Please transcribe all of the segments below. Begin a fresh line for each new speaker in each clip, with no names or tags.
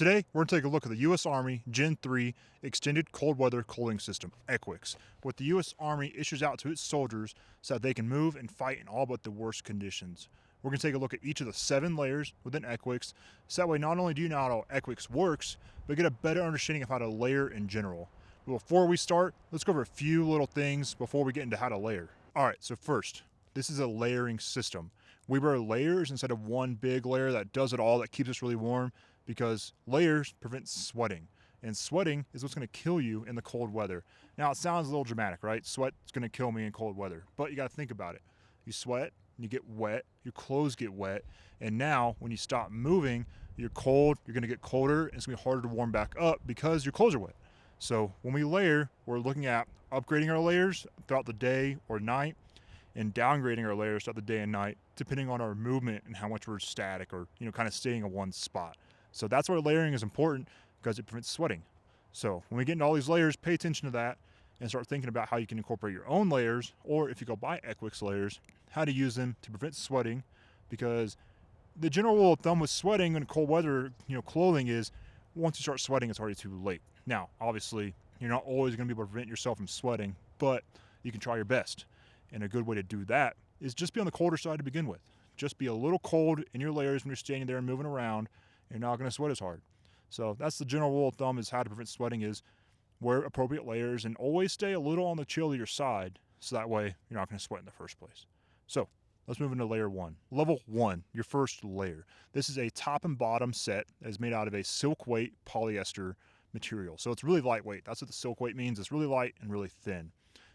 Today, we're going to take a look at the U.S. Army Gen 3 Extended Cold Weather Clothing System, ECWCS, what the U.S. Army issues out to its soldiers so that they can move and fight in all but the worst conditions. We're going to take a look at each of the 7 layers within ECWCS, so that way not only do you know how ECWCS works, but get a better understanding of how to layer in general. But before we start, let's go over a few little things before we get into how to layer. Alright, so first, this is a layering system. We wear layers instead of one big layer that does it all, that keeps us really warm, because layers prevent sweating. And sweating is what's going to kill you in the cold weather. Now, it sounds a little dramatic, right? Sweat is going to kill me in cold weather. But you got to think about it. You sweat, you get wet, your clothes get wet, and now when you stop moving, you're cold, you're going to get colder, and it's going to be harder to warm back up because your clothes are wet. So when we layer, we're looking at upgrading our layers throughout the day or night, and downgrading our layers throughout the day and night, depending on our movement and how much we're static or, kind of staying in one spot. So that's why layering is important, because it prevents sweating. So when we get into all these layers, pay attention to that and start thinking about how you can incorporate your own layers, or if you go buy ECWCS layers, how to use them to prevent sweating, because the general rule of thumb with sweating in cold weather, clothing is once you start sweating, it's already too late. Now, obviously, you're not always going to be able to prevent yourself from sweating, but you can try your best. And a good way to do that is just be on the colder side to begin with. Just be a little cold in your layers when you're standing there and moving around. You're not going to sweat as hard. So that's the general rule of thumb, is how to prevent sweating is wear appropriate layers and always stay a little on the chillier side, so that way you're not going to sweat in the first place. So let's move into layer 1. Level 1, your first layer. This is a top and bottom set that is made out of a silk weight polyester material. So it's really lightweight. That's what the silk weight means. It's really light and really thin.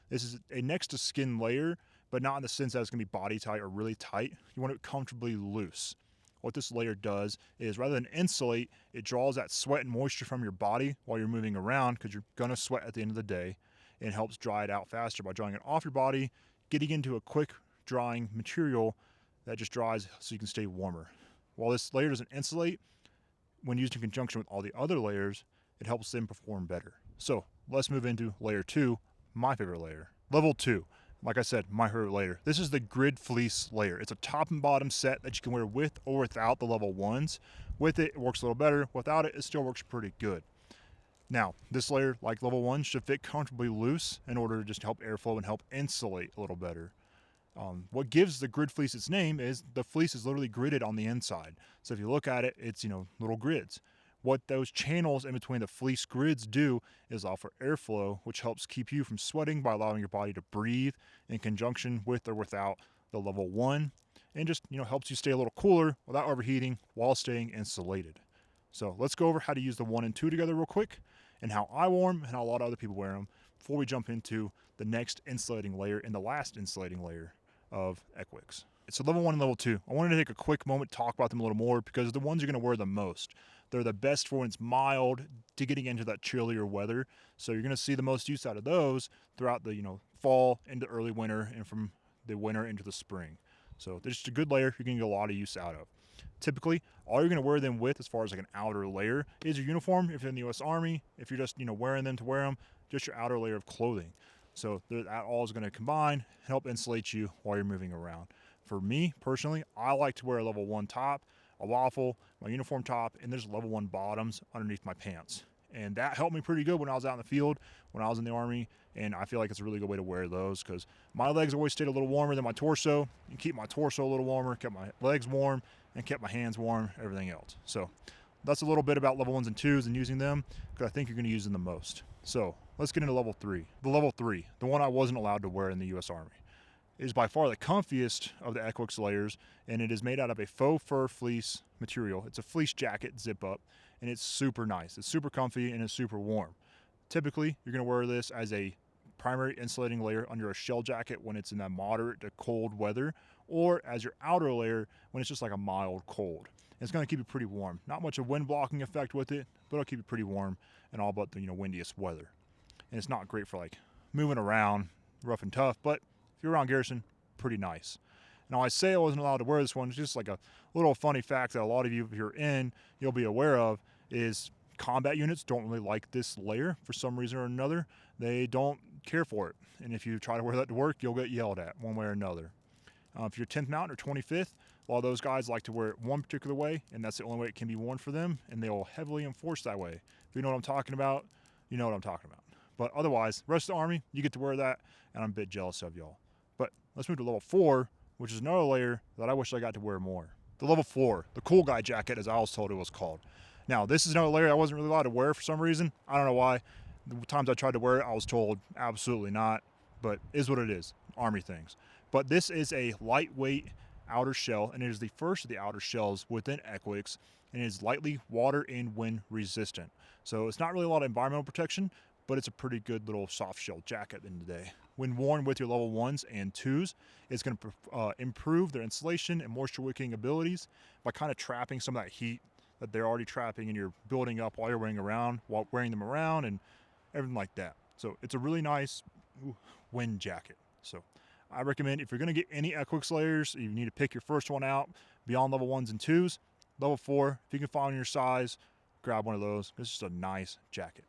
This is a next to skin layer, but not in the sense that it's going to be body tight or really tight. You want it comfortably loose. What this layer does is, rather than insulate, it draws that sweat and moisture from your body while you're moving around, because you're going to sweat at the end of the day, and helps dry it out faster by drawing it off your body, getting into a quick drying material that just dries so you can stay warmer. While this layer doesn't insulate, when used in conjunction with all the other layers, it helps them perform better. So let's move into layer 2, my favorite layer. Level 2. Like I said, my favorite layer. This is the grid fleece layer. It's a top and bottom set that you can wear with or without the level 1s. With it, it works a little better. Without it, it still works pretty good. Now, this layer, like level 1, should fit comfortably loose in order to just help airflow and help insulate a little better. What gives the grid fleece its name is the fleece is literally gridded on the inside. So if you look at it, it's, little grids. What those channels in between the fleece grids do is offer airflow, which helps keep you from sweating by allowing your body to breathe in conjunction with or without the level 1, and just helps you stay a little cooler without overheating while staying insulated. So let's go over how to use the 1 and 2 together real quick, and how I wear them and how a lot of other people wear them, before we jump into the next insulating layer and the last insulating layer of ECWCS. So level 1 and level 2, I wanted to take a quick moment to talk about them a little more, because the ones you're going to wear the most. They're the best for when it's mild to getting into that chillier weather. So you're going to see the most use out of those throughout the fall into early winter, and from the winter into the spring. So they're just a good layer you're going to get a lot of use out of. Typically, all you're going to wear them with, as far as like an outer layer, is your uniform if you're in the U.S. Army. If you're just wearing them to wear them, just your outer layer of clothing. So that all is going to combine and help insulate you while you're moving around. For me personally, I like to wear a level 1 top, a waffle, my uniform top, and there's level 1 bottoms underneath my pants. And that helped me pretty good when I was out in the field, when I was in the Army, and I feel like it's a really good way to wear those, because my legs always stayed a little warmer than my torso, and keep my torso a little warmer, kept my legs warm, and kept my hands warm, everything else. So that's a little bit about level 1s and 2s and using them, because I think you're going to use them the most. So let's get into level 3. The level 3, the one I wasn't allowed to wear in the U.S. Army, is by far the comfiest of the ECWCS layers, and it is made out of a faux fur fleece material. It's a fleece jacket zip up, and it's super nice. It's super comfy and it's super warm. Typically, you're going to wear this as a primary insulating layer under a shell jacket when it's in that moderate to cold weather, or as your outer layer when it's just like a mild cold. And it's going to keep you pretty warm. Not much of a wind blocking effect with it, but it'll keep you pretty warm in all but the windiest weather. And it's not great for like moving around rough and tough, but if you're around garrison, pretty nice. Now, I say I wasn't allowed to wear this one. It's just like a little funny fact that a lot of you, if you're in, you'll be aware of, is combat units don't really like this layer for some reason or another. They don't care for it. And if you try to wear that to work, you'll get yelled at one way or another. If you're 10th Mountain or 25th, A lot of those guys like to wear it one particular way, and that's the only way it can be worn for them, and they'll heavily enforce that way. If you know what I'm talking about, you know what I'm talking about. But otherwise, the rest of the Army, you get to wear that, and I'm a bit jealous of y'all. But let's move to level 4, which is another layer that I wish I got to wear more. The level 4, the cool guy jacket, as I was told it was called. Now, this is another layer I wasn't really allowed to wear for some reason. I don't know why. The times I tried to wear it, I was told absolutely not, but is what it is, Army things. But this is a lightweight outer shell, and it is the first of the outer shells within ECWCS, and it is lightly water and wind resistant. So it's not really a lot of environmental protection, but it's a pretty good little soft shell jacket at the end of the day. When worn with your level 1s and 2s, it's going to improve their insulation and moisture wicking abilities by kind of trapping some of that heat that they're already trapping and you're building up while wearing them around and everything like that. So it's a really nice wind jacket. So I recommend, if you're going to get any ECWCS layers, you need to pick your first one out beyond level 1s and 2s. Level 4, if you can find your size, grab one of those. It's just a nice jacket.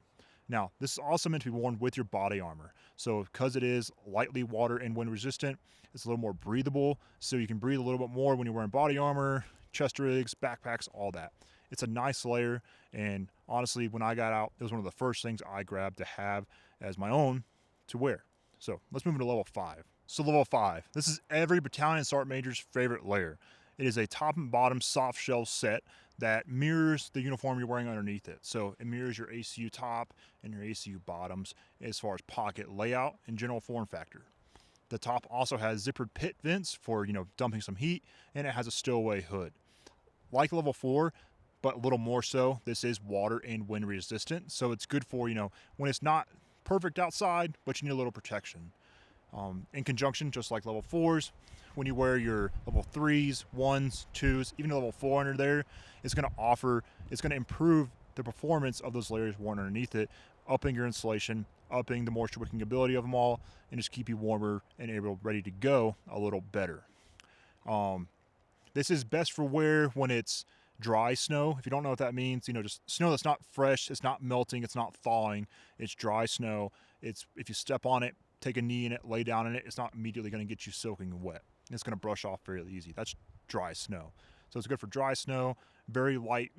Now, this is also meant to be worn with your body armor. So because it is lightly water and wind resistant, it's a little more breathable, so you can breathe a little bit more when you're wearing body armor, chest rigs, backpacks, all that. It's a nice layer, and honestly, when I got out, it was one of the first things I grabbed to have as my own to wear. So let's move into level 5. So level 5, this is every battalion sergeant major's favorite layer. It is a top and bottom soft shell set that mirrors the uniform you're wearing underneath it. So it mirrors your ACU top and your ACU bottoms as far as pocket layout and general form factor. The top also has zippered pit vents for, dumping some heat, and it has a stowaway hood. Like level 4, but a little more so, this is water and wind resistant. So it's good for, when it's not perfect outside, but you need a little protection. In conjunction, just like level 4s, when you wear your level 3s, 1s, 2s, even level 4 under there, it's going to improve the performance of those layers worn underneath it, upping your insulation, upping the moisture wicking ability of them all, and just keep you warmer and ready to go a little better. This is best for wear when it's dry snow. If you don't know what that means, just snow that's not fresh, it's not melting, it's not thawing, it's dry snow. If you step on it, take a knee in it, lay down in it, it's not immediately going to get you soaking wet. It's going to brush off fairly easy. That's dry snow. So it's good for dry snow, very light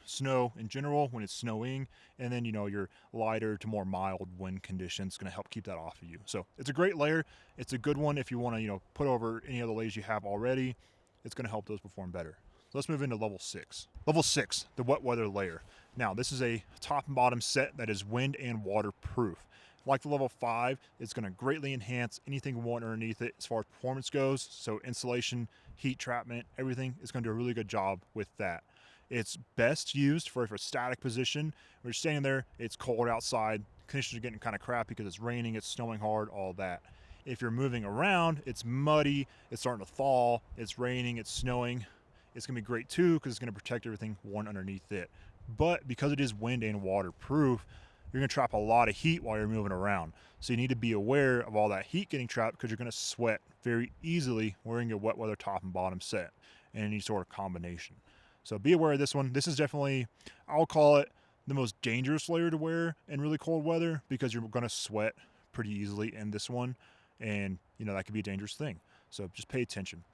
snow in general when it's snowing, and then your lighter to more mild wind conditions going to help keep that off of you. So it's a great layer. It's a good one if you want to put over any other layers you have already. It's going to help those perform better. So let's move into level 6. Level 6, the wet weather layer. Now this is a top and bottom set that is wind and water proof. Like the level 5, it's going to greatly enhance anything you want underneath it as far as performance goes. So insulation, heat trapment, everything is going to do a really good job with that. It's best used for a static position. When you're standing there, it's cold outside, conditions are getting kind of crappy because it's raining, it's snowing hard, all that. If you're moving around, it's muddy, it's starting to thaw, it's raining, it's snowing. It's going to be great too because it's going to protect everything worn underneath it. But because it is wind and waterproof, you're going to trap a lot of heat while you're moving around. So you need to be aware of all that heat getting trapped because you're going to sweat very easily wearing your wet weather top and bottom set in any sort of combination. So be aware of this one. This is definitely, I'll call it the most dangerous layer to wear in really cold weather because you're going to sweat pretty easily in this one. And, that could be a dangerous thing. So just pay attention.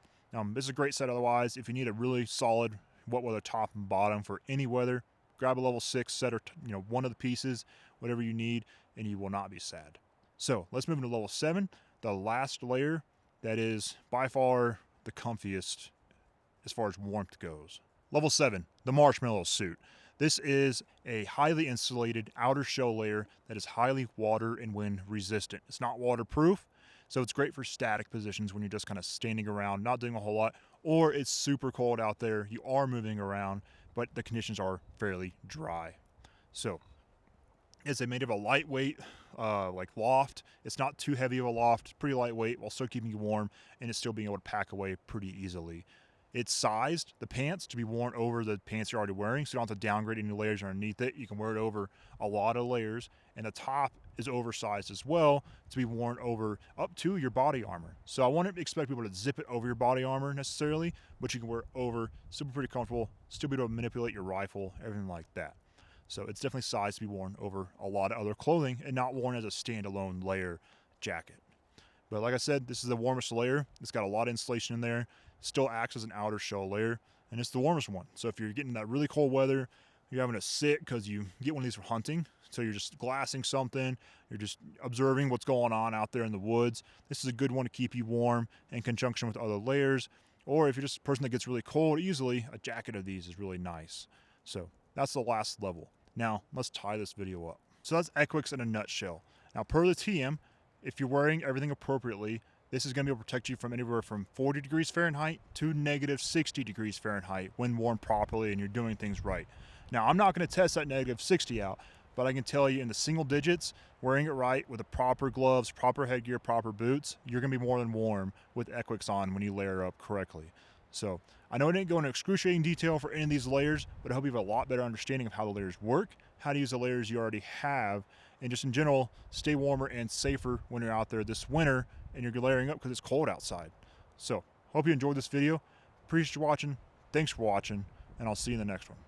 This is a great set otherwise. If you need a really solid wet weather top and bottom for any weather, grab a level 6 set or one of the pieces, whatever you need, and you will not be sad. So let's move into level 7, the last layer that is by far the comfiest as far as warmth goes. Level 7, the marshmallow suit. This is a highly insulated outer shell layer that is highly water and wind resistant. It's not waterproof, so it's great for static positions when you're just kind of standing around, not doing a whole lot, or it's super cold out there, you are moving around, but the conditions are fairly dry. So it's made of a lightweight loft. It's not too heavy of a loft. It's pretty lightweight while still keeping you warm, and it's still being able to pack away pretty easily. It's sized, the pants, to be worn over the pants you're already wearing, so you don't have to downgrade any layers underneath it. You can wear it over a lot of layers, and the top is oversized as well to be worn over up to your body armor. So I wouldn't expect people to zip it over your body armor necessarily, but you can wear it over, still be pretty comfortable, still be able to manipulate your rifle, everything like that. So it's definitely sized to be worn over a lot of other clothing and not worn as a standalone layer jacket. But like I said, this is the warmest layer. It's got a lot of insulation in there. still acts as an outer shell layer, and it's the warmest one. So if you're getting that really cold weather, you're having to sit because you get one of these for hunting, so you're just glassing something, you're just observing what's going on out there in the woods, this is a good one to keep you warm in conjunction with other layers. Or if you're just a person that gets really cold easily, a jacket of these is really nice. So that's the last level. Now let's tie this video up. So that's ECWCS in a nutshell. Now per the TM, if you're wearing everything appropriately, this is going to be able to protect you from anywhere from 40 degrees Fahrenheit to negative 60 degrees Fahrenheit when worn properly and you're doing things right. Now I'm not going to test that negative 60 out, but I can tell you in the single digits, wearing it right with the proper gloves, proper headgear, proper boots, you're going to be more than warm with ECWCS on when you layer up correctly. So I know I didn't go into excruciating detail for any of these layers, but I hope you have a lot better understanding of how the layers work, how to use the layers you already have, and just in general, stay warmer and safer when you're out there this winter and you're layering up because it's cold outside. So hope you enjoyed this video. Appreciate you watching. Thanks for watching, and I'll see you in the next one.